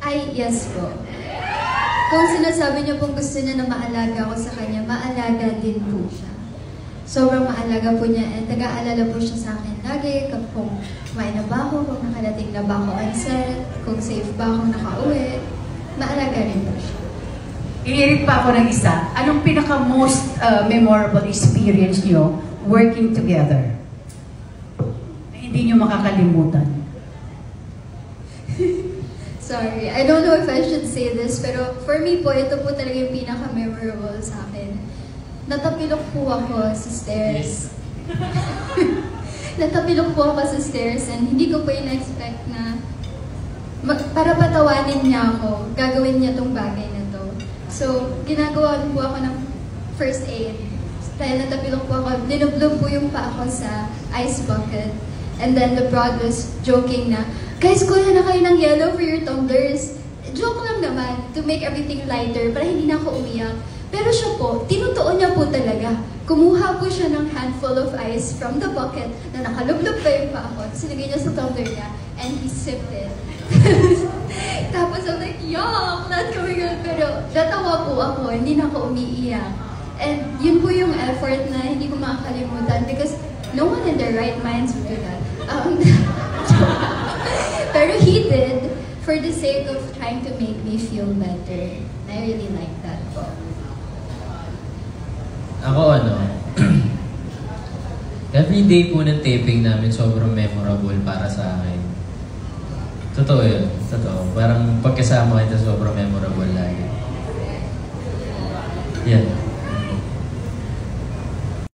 Ay, yes po. Kung sinasabi niyo pong gusto niya na maalaga ako sa kanya, maalaga din po siya. Sobrang maalaga po niya at nag-aalala po siya sa akin lagi kung kumain na ba ako, kung nakarating na ba ako on set, kung safe ba ako nakauwi. Maalaga rin po siya. Inirit pa ako ng isa. Anong pinaka-most memorable experience niyo working together? Na hindi niyo makakalimutan. Sorry, I don't know if I should say this, pero for me po, ito po talaga yung pinaka-memorable sa akin. Natapilok po ako sa stairs. Natapilok po ako sa stairs and hindi ko po in-expect na para patawanin niya ako, gagawin niya tong bagay na to. So, ginagawa po ako ng first aid. Dahil natapilok po ako, dinublog po yung pa ako sa ice bucket. And then the broad was joking na, guys, kuha na kayo ng yellow for your tumblers. Joke lang naman, to make everything lighter, para hindi na ako umiyak. Pero siya po, tinutuon niya po talaga. Kumuha po siya ng handful of ice from the bucket na nakalublob pa yung pa ako. Sinagay niya sa tumbler niya, and he sipped it. Tapos I'm like, yuck, not going on. Pero natawa po ako, hindi na ako umiiyak. And yun po yung effort na hindi ko makakalimutan because no one in their right minds would do that. Pero he did for the sake of trying to make me feel better. I really like that po. Ako every day po ng taping namin sobrang memorable para sa akin. Totoo yun, totoo. Parang pagkasama kita sobrang memorable lagi. Yan.